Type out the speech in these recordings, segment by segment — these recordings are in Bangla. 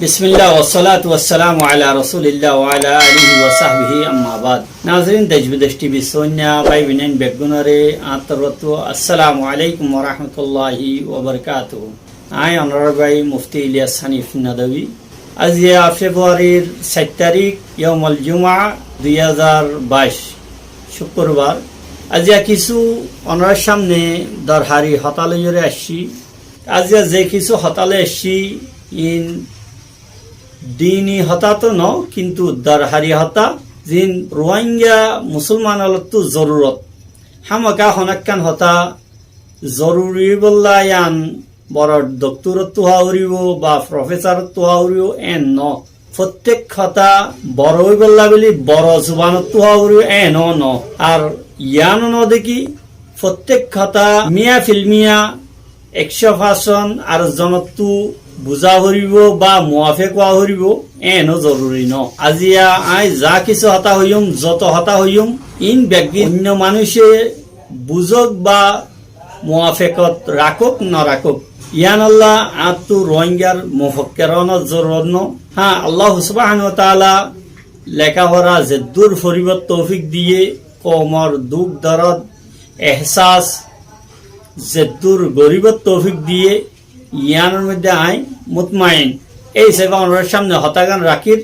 बिस्मिल्लाह वस्सलातु वस्सलामु अला रसूलिल्लाह व अला आलिहि व सहबिहि अम्मा बाद। नाज़रीन देश-विदेश टीवी सोन्या भाई बिनेन बेगुनरे आतरतो अस्सलामु अलैकुम व रहमतुल्लाहि व बरकातुहु। आय अनरबाई मुफ्ती इलियास हानिफ नदवी। आज या फेब्रुआरीर 7 तारीख यौमुल जुमा 2022 शुक्रवार। आज या किछु अनर सामने दरहारी हताले जरे आसছি। आज या जे किछु हताले आसছি इन दीनी हता तो न किंतु दरहारी हता जिन रोहिंग्या मुसलमान तो जरूरत हामका हनक्कान हता जरूरी बल्लायान बड़ डक्टरत तो हाउरिबो बा प्रफेसर तो हाउरिबो एन न प्रत्येक हता बड़ बल्ला बलि बड़ जुबानत तो हाउरिबो एन न और यान न देखि प्रत्येक हता मिया फिल्मिया 100% और जनतु बुझा हरिब बा मुआफेक हरिब एनो जरूरी न। आजिया आय जा किछु हता हइम जत हता हइम इन व्यक्ति अन्य मानुषे बुझक बा मुआफेकत राखक न राखक यान अल्लाह आतु रोहिंग्यार मुफक्किरान जरूरत न। हाँ अल्लाह सुब्हानाहु व ताआला लेखापढ़ा जेद्दुर फरिबत तौफिक दिए कमर दुख दर्द एहसास जेद्दुर गरीबत तौफिक दिए ইয়ানোর মধ্যে আই মুতমাইন এই সেবা অনরার সামনে হতাগান রাখির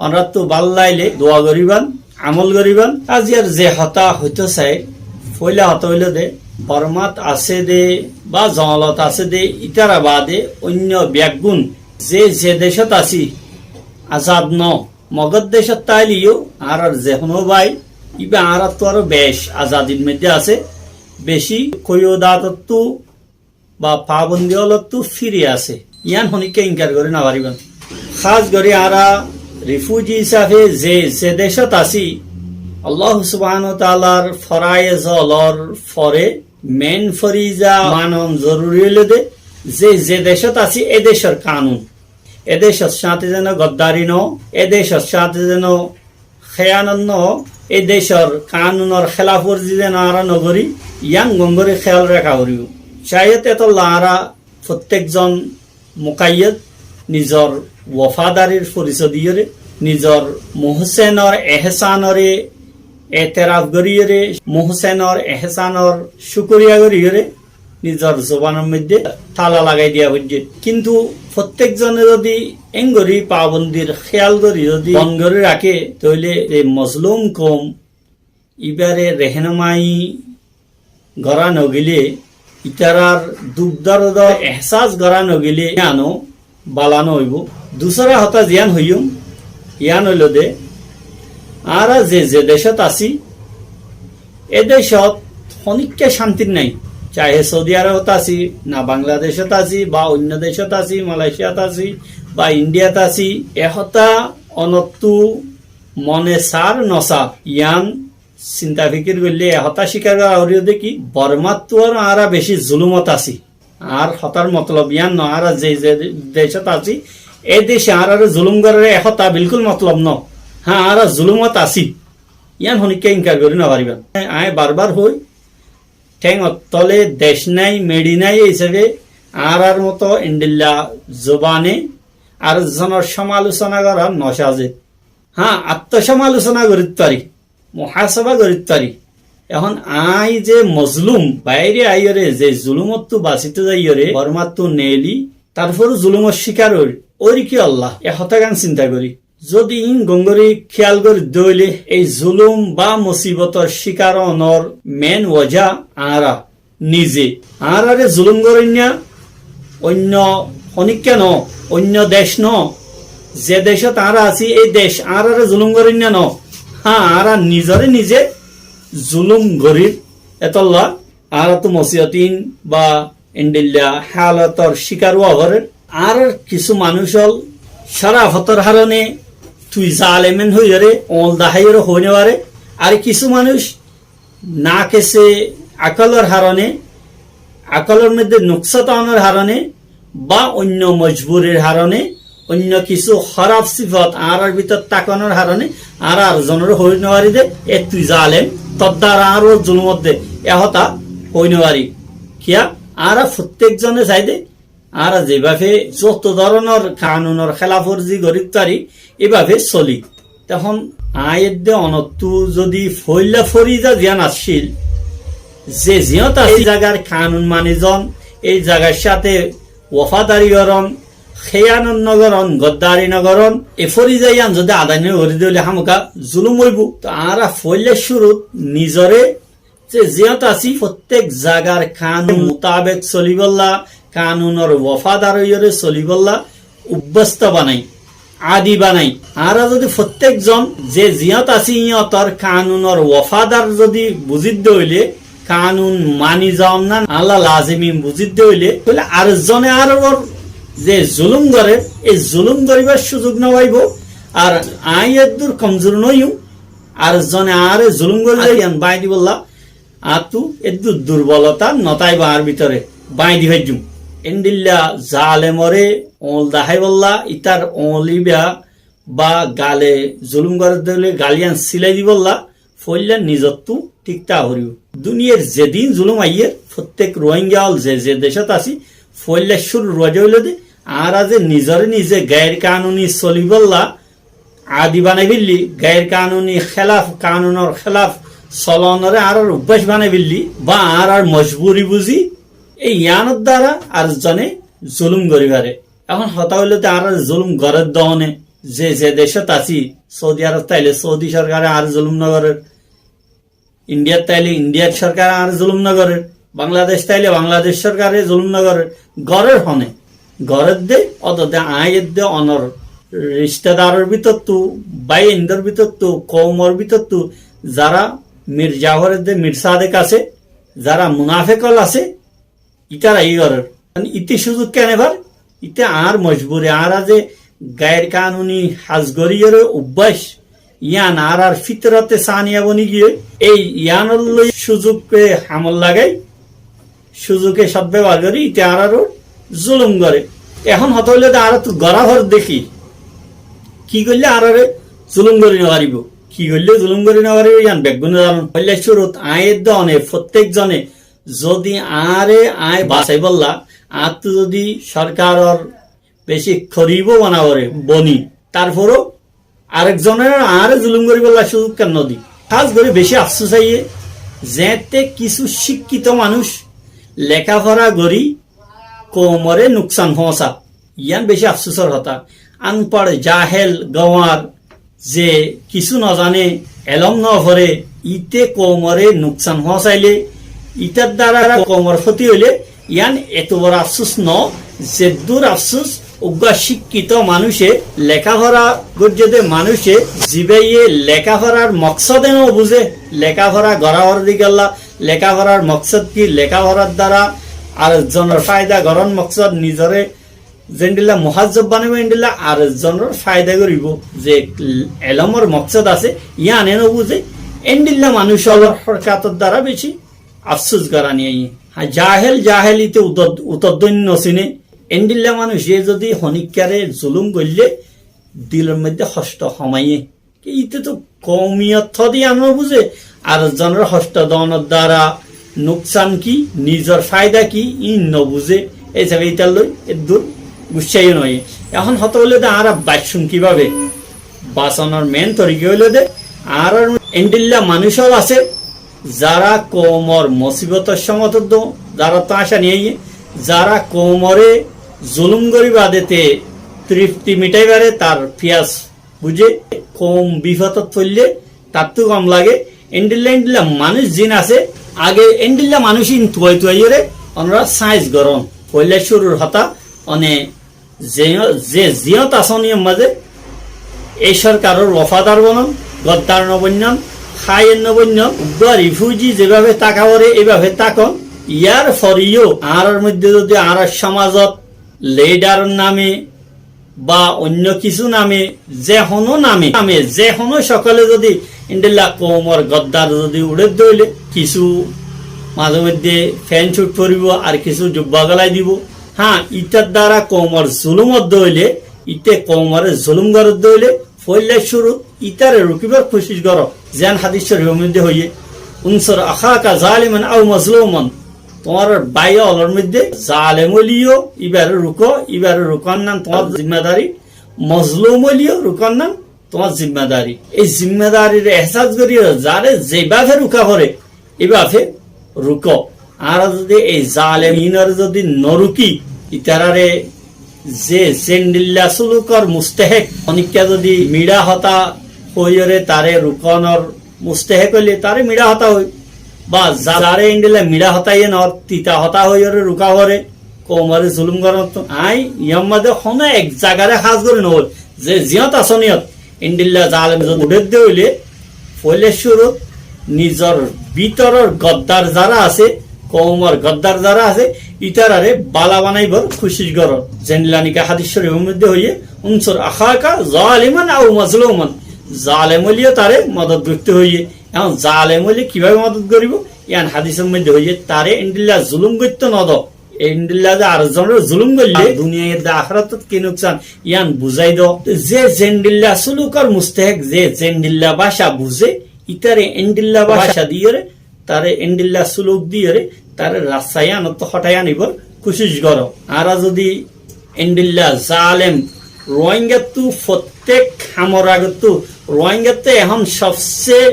অনরাত তো ভাল লাইলে দোয়া করিবান আমল করিবান আজিয়ার যে হতা হইতো চাই ফইলা হতা হইল দে বরমাত আছে দে বা জঙ্গলত আছে দে ইতারা বাদে অন্য ব্যাগুণ যে যে দেশত আছি আজাদ ন মগধ দেশত তাইলিও আর যে কোনো ভাই ইবা আর তো আরো বেশ আজাদির মধ্যে আছে বেশি কয়দাতত্ব বা পাবন্দি অলতো ফিরে আছে ইয়ান হনিকে ইনকার করে না পারিবেন। খাস করে আরা রিফিউজি হিসাবে যে দেশত আছি আল্লাহ সুবহানাহু ওয়া তাআলার ফরায়েজ অলর ফরে মেন ফরিজা মানন জরুরি হলে দে যে দেশত আছি এ দেশের কানুন এ দেশের সাথে যেন গদ্দারি ন এ দেশের সাথে যেন খেয়ানত ন এ দেশের কানুনের খেলাফর্জি যেন আরা নগরী ইয়ান গঙ্গরে খেয়াল রাখা করিব। शायद एतल्लाहरा प्रत्येकजन मुकाय्यद निजर वफादारीर परिचय दियरे निजर मोहसेनर एहसानरे एतराफ करियरे मोहसेनर एहसानर शुक्रिया करियरे निजर जबानेर मध्य ताला लागाई दिया बुझे किन्तु प्रत्येकजने यदि एंगरी पाबंदिर खेयाल करि यदि बन करे राखे तइले ए मजलुम कौम इबारे रहनुमाई गरा नगिले इतारार दुख दर्द एहसास करा नगिले यानो बालानो हইব। दूसरा हता जियान हইম ইয়ান হইল দে আরা যে দেশত আছি এ দেশত অনিকে শান্তি নাই চাহে সৌদি আরবত আছি না বাংলাদেশত আছি বা অন্য দেশত আছি মালয়েশিয়াত আছি বা ইন্ডিয়াত আছি এহতা অনতু মনে সার নসা ইয়ান চিন্তা ফিকির করলে হতা স্বীকার করা হরিও দেখি বর্মাত্তর আরা বেশি জুলুমত আছি আর হতার মতলব ইয়ান ন আর যে দেশত আছি এই দেশে আর জুলুম করার হতা বিলকুল মতলব ন। হ্যাঁ আর জুলুমত আছি ইয়ান হনিকে ইনকার করি না পারিবেন। আয় বারবার হই ঠেং তলে দেশ নাই মেডি নাই হিসেবে আর মতো ইন্ডিল্লা জবানে আর জনের সমালোচনা করা নসাজে। হ্যাঁ আত্মসমালোচনা করিতে পারি মুহাসাবা করিতে পারি এখন আই যে মজলুম বাইরে আইরে যে জুলুমত তো বাঁচিতে যাইরে বর্মাত তো নেলি তারপর জুলুমত শিকার ওর কি আল্লাহ এ হতাগান চিন্তা করি যদি ইন গঙ্গরি খেয়াল করে দইলে এই জুলুম বা মুসিবতর শিকার অনর মেন ওজা আরা নিজে আরে জুলুম করেন না অন্য অনিকা ন অন্য দেশ ন যে দেশে তারা আছি এই দেশ আরে জুলুম করেন না ন। হ্যাঁ আর নিজরে নিজে জুলুম গরিব এতল্লা আর তো মসিয়তিন বা ইন্ডিল্লা হালতর শিকার হরেন আর কিছু মানুষ হল সারাফতর হারণে তুই জালেমেন হইরে অল দাহাইরে হইনে পারে আর কিছু মানুষ না কেসে আকলের হারণে আকলের মধ্যে নুকসাতানের হারণে বা অন্য মজবুরের হারণে অন্য কিছু খারাপ সিফত আর ভিতর তাকানোর হারণে আর জনের হই নেওয়ারি দে এ তুই জালেম তোর দ্বারা আরো জুলুমত দে এহতা হই নেওয়ারি কিয়া আর প্রত্যেক জনে চাই দে আর যেভাবে যত ধরনের কানুনের খেলাফর্জি গরিবতারি এভাবে চলি তখন আয়ের দে অনত্তু যদি ফইলা ফরিজা জ্ঞান আসছিল যে জিয়ত এই জায়গার কানুন মানিজন এই জায়গার সাথে ওফাদারি গরম খেয়ানন নগরন গদ্দারি নগরন এ ফরিজাইয়ান যদি আদানি হরি দিলে হামকা জুলুম হইব তো আরা ফইলে শুরুত নিজরে যে জিয়ত আছি প্রত্যেক জায়গার কানুন মোতাবেক চলিবল্লা কানুনের ওফাদারিয়রে চলিবল্লা অভ্যস্ত বানাই আদি বানাই আরা যদি প্রত্যেকজন যে জিয়ত আছি ইয়তর কানুনের ওফাদার যদি বুঝিত হইলে কানুন মানি যাও না আল্লাহ লাজিমি বুঝিত হইলে তাহলে আর জনে আর যে জুলুম করে এই জুলুম করিবার সুযোগ নবাইব আর আইয়ের দূর কমজোর নইও আর জনে আর জুলুম করে বাই দি বললা আর তু এদুর দুর্বলতা নতাই বা আর ভিতরে বাই দি হইজুম এন্ডিল্লা জালে মরে ওল দাহাই বললা ইতার ওলিবা বা গালে জুলুম করে দিলে গালিয়ান সিলাই দি বললা ফইল্লা নিজত্তু ঠিকতা হরিও দুনিয়ার যেদিন জুলুম আইয়ে প্রত্যেক রোহিঙ্গা হল যে যে দেশত আছি ফইল্লা শুরু রোজা হইল দে আর আজ নিজরে নিজে গায়ের কানুনি চলিবল্লা আদি বানাই বিল্লি গায়ের কানুনি খেলাফ কানুনের খেলাফ চলনরে আর অভ্যাস বানাই বিল্লি বা আর মজবুরি বুঝি এই ইয়ানোর দ্বারা আর জনে জুলুম করিবারে এখন হতা হইলে আর জুলুম ঘরের দহনে যে যে দেশত আছি সৌদি আরব তাইলে সৌদি সরকারে আর জুলুম নগরের ইন্ডিয়ার তাইলে ইন্ডিয়ার সরকার আর জুলুম নগরের বাংলাদেশ তাইলে বাংলাদেশ সরকারে জুলুম নগরের গড়ের হনে গড়ের দে অত দে আয়ের দে অনর রিশতেদারের ভিতর তু বাই ইন্দর ভিতর তু কৌমর ভিতর তু যারা মির জাহরের দে মির সাদেক আছে যারা মুনাফেকল আছে ইতারা এই গড়ের ইতি সুযোগ কেন এবার ইতে আর মজবুরি আর যে গায়ের কানুনি হাজগরিয়ের অভ্যাস ইয়ান আর ফিতরতে সানিয়া বনি গিয়ে এই ইয়ানর সুযোগকে হামল লাগাই সুযোগে সদ ব্যবহার করি ইতে আরো জুলুম করে এখন হত হইলে আর তো গড়াভর দেখি কি করলে আর জুলুম করি নারিব কি করলে জুলুম করি নারিব ইয়ান বেগুন হইলে শুরুত আয়ের দনে প্রত্যেক জনে যদি আরে আয় বাঁচাই বললা আর তো যদি সরকার বেশি খরিব বানাবরে বনি তারপরও আরেকজনের আর জুলুম করি বললা সুযোগ কেন দি খাস করে বেশি আফসোস আইয়ে যেতে কিছু শিক্ষিত মানুষ লেখাপড়া করি কোমরে নুকসান পৌঁছা ইয়ান বেশি আফসোসের হতা আনপড় জাহেল গওয়ার যে কিছু নজানে এলম ন ভরে ইতে কোমরে নুকসান পৌঁছাইলে ইটার দ্বারা কোমর ক্ষতি হইলে ইয়ান এত বড় আফসোস ন যে দূর আফসোস উগ্র শিক্ষিত মানুষে লেখাপড়া গর্জে মানুষে জিবাইয়ে লেখাপড়ার মকসদে ন বুঝে লেখাপড়া গড়াবার দিকে লেখাপড়ার মকসদ কি লেখাপড়ার দ্বারা আর জনের ফায়দা গরন মকসদ নিজরে যেন্ডিল্লা মুহাজ্জব বানাবে এন্ডিল্লা আর জনের ফায়দা করিব যে এলমর মকসদ আছে ইয়ান এনে বুঝে এন্ডিল্লা মানুষ হরকাতর দ্বারা বেশি আফসোস করা নিয়ে জাহেল জাহেলিতে উতদ্দন্য চিনে এন্ডিল্লা মানুষ এ যদি হনিকারে জুলুম করলে দিলের মধ্যে হস্ত সমাইয়ে ইতে তো কৌমিয়ত দিয়ে আনো বুঝে আর জনের হস্ত দনের দ্বারা নুকসান কি নিজের ফায়দা কি ই নবুঝে এই জায়গায় ইটার লই এর দূর গুসাই নয় এখন হত হইলে দে আর বাঁচুন কিভাবে বাঁচানোর মেন তরিকে হইলে দে আর এন্ডিল্লা মানুষও আছে যারা কোমর মুসিবতের সমত যারা তো আশা নিয়ে যারা কোমরে জুলুম করিবা দেতে তৃপ্তি মিটাইবারে তার পিয়াস বুঝে কম বিপদত পড়লে তার তো কম লাগে এন্ডিল্লা মানুষ জিন আছে আগে এন্ডিল্লা মানুষই তুয়াই তুয়াইরে ওনারা সাইজ গরম পয়লা শুরুর হতা অনে যে জিয়ত আসনির মাঝে এই সরকারের ওফাদার বনন গদ্দার নবন্যন খায়ের নবন্যন রিফিউজি যেভাবে তাকাবরে এইভাবে তাকন ইয়ার ফরিও আর মধ্যে যদি আর সমাজত লিডার নামে বা অন্য কিছু নামে যে হনো নামে যে হনো সকলে যদি ইন্ডিল্লা কোমর গদ্দার যদি উড়ে দইলে কিছু মাঝে মধ্যে ফ্যান ছুট করিব আর কিছু জুব্বা গলাই দিব হ্যাঁ ইটার দ্বারা কোমর জুলুমত দইলে ইতে কোমরে জুলুম গরত দইলে ফইলে শুরু ইতারে রুকিবার কোশিশ কর যেন হাদিস শরীফের মধ্যে হইয়ে উনসর আখাকা জালিমান আও মাজলুমান তোমার বাইরে অলর মধ্যে জালেমলিও ইবারে রুকন নাম তোমার জিম্মাদারি, মজলুমলিও রুকন নাম তোমার জিম্মাদারি। এই জিম্মাদারির এহসাস করিও যারে যেভাবে রুকা করে এভাবে রুক। আর যদি এই জালেমিনের যদি নরুকি ইতারারে যে জেন্ডিল্লা সুলুকর মুস্তেহেক অনিকা যদি মিড়া হতা হইরে তারে রুকনর মুস্তেহেক হইলে তারে মিড়া হতা হই, বা যারে ইন্ডিলা মিড়া হতাই নর তিতা হতা হইরে রুকা করে কৌমারে জুলুম করার তো আই ইয়ার মধ্যে হনে এক জায়গারে সাজ করে নহল যে জিয়ত আসনিয়ত ইন্ডিল্লা জালেম উঠে হইলে ফলে শুরু নিজর ভিতরের গদ্দার যারা আছে কৌমর গদ্দার যারা আছে ইতারারে বালা বানাইবার খুশি কর। জেনলানিকা হাদিস শরীফের মধ্যে হইয়ে উনসুর আখাকা জালিমান আও মাজলুমান, জালেমলিও তারে মদত করতে হইয়ে। এখন জালেমলি কিভাবে মদত করিব ইয়ান হাদিসের মধ্যে হইয়ে তারে ইন্ডিল্লা জুলুম করতে নদ, ইন্ডিল্লা যে আরেকজনের জুলুম করলে দুনিয়ার আখিরাতত কি নুকসান ইয়ান বুঝাই দ। যে জেন্ডিল্লা সুলুকর মুস্তাহিক যে জেন্ডিল্লা ভাষা বুঝে ইতারে এন্ডিল্লা ভাষা দিয়ে তারে এন্ডিল্লা সুলুক দিয়ে তারে রাস্তায় আনত হটাই আনিবার কোশিশ কর। আর যদি এন্ডিল্লা জালেম রোহিঙ্গাতু প্রত্যেক হামর আগতু রোহিঙ্গাতে এখন সবচেয়ে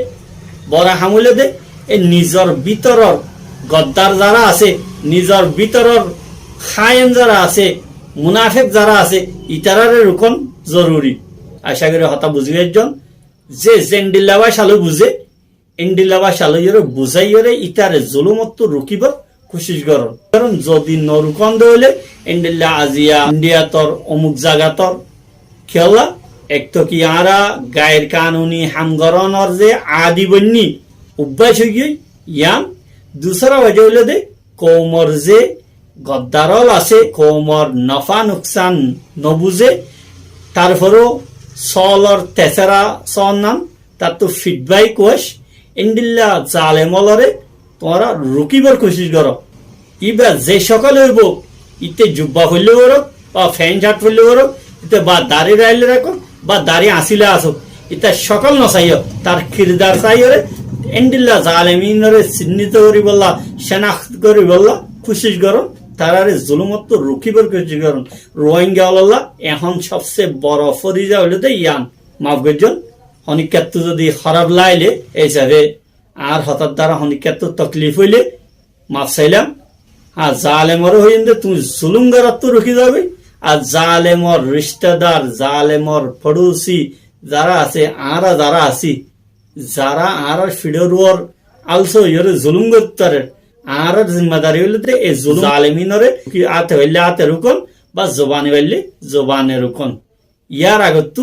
বড় হামলে দে এই নিজর ভিতরের গদ্দার যারা আছে, নিজর ভিতরের খায়েন যারা আছে, মুনাফেক যারা আছে ইতারারে রুকন জরুরি। আশা করি হতা বুঝবি একজন যে জেন্ডিল্লা ভাষালো বুঝে ইন্ডিল্লা ভাষালো বুঝাইরে ইতারে জুলুমত রুকিবার কোশিশ কর। কারণ যদি নরুকন হইলে ইন্ডিল্লা আজিয়া ইন্ডিয়া তোর অমুক জায়গা তোর খেলা এক তো কি আরা গায়ের কানুনি হামগরণর যে আদি বন্যি অভ্যাস হয়ে গিয়ে ইয়ান দুসরা বাজে হইলে দে কৌমর যে গদ্দারল আছে কৌমর নফা নুকসান নবুঝে তারপরও সলর তেসরা সর নাম তার তো ফিডবাই কোষ ইন্ডিল্লা জালেমলরে তোমরা রুকিবার কোশিশ কর। ইবার যে সকাল হইব ইতে জুব্বা হইলে ওরক বা ফ্যান শার্ট হইলে ওরক ইতে বা দাড়ি রাইলে রাখো বা দাড়ি আসিলে আসো ইতা সকাল নচাইও তার কিরদার চাইরে ইন্ডিল্লা জালেমিনরে চিহ্নিত করি বললা শনাক্ত করি বললা কোশিশ করো তারারে জুলুমত রুকিবার কোশিশ করুন। রোহিঙ্গা আল্লাহ এখন সবচেয়ে বড় ফরিজা হইলে তো ইয়ান মাফ করছেন হনিকাত্তু যদি খারাপ লাইলে এই হিসাবে আর হঠাৎ দ্বারা হনিকাত্তু তকলিফ হইলে মাফ চাইলাম। আর জালেমর হইন্দে তুমি জুলুম করার রুখি যাবে। আর জালেমর রিশতেদার জালেমর পড়োসি যারা আছে আরা যারা আছি যারা আর ফিডোর আলসো ইয়রে জুলুম করতে আর জিম্মাদারি হইলে এই জুলুম জালেমিনরে কি আতে হইলে আতে রুকন বা জবানি হইলে জবানে রুকন। ইয়ার আগত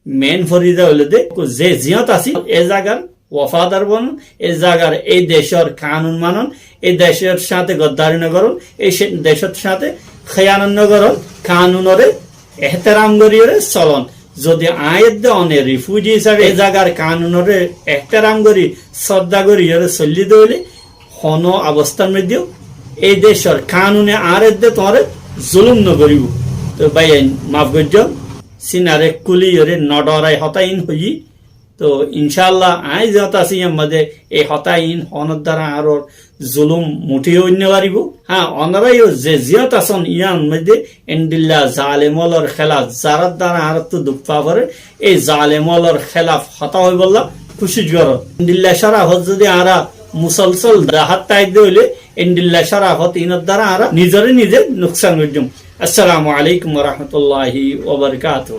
মেন ফরিদা হইলে দে যে জিয়ত আছি এ জায়গার ওয়াফাদার বনন, এই জায়গার এই দেশের কানুন মানন, এই দেশের সাথে গদ্দারি নগরণ, এই দেশের সাথে খেয়ানন নগরণ, কানুনরে এহতেরাম করিয়ে চলন। যদি আয়ের দে অনে রিফিউজি হিসাবে এই জায়গার কানুনরে এহতেরাম করি শ্রদ্ধা করিয়ে চলি দইলে হন অবস্থার মধ্যেও এই দেশের কানুনে আর দে তোমার জুলুম নগরিব। তো ভাই মাফ করছ সিনারে কুলিয়রে নডরাই হতাইন হই। তো ইনশাল্লাহ আই যত আছি মধ্যে এই হতাইন হনের দ্বারা আর জুলুম মুঠিয়ে অন্য পারিব। হ্যাঁ অনারাইও যে জিয়ত আসন ইয়ার মধ্যে এন্ডিল্লা জালেমলর খেলাফ যারার দ্বারা আর তো দুঃখ পাবে এই জালেমলর খেলাফ হতা হয়ে বললা খুশি কর। এন্ডিল্লা শরাফত যদি আরা মুসলসল দাহাত তাইদ হইলে এন্ডিল্লা শরাফত ইনার দ্বারা আরা নিজরে নিজে নুকসান করজুম। আসসালামু আলাইকুম ওয়া রাহমাতুল্লাহি ওয়া বারাকাতুহু।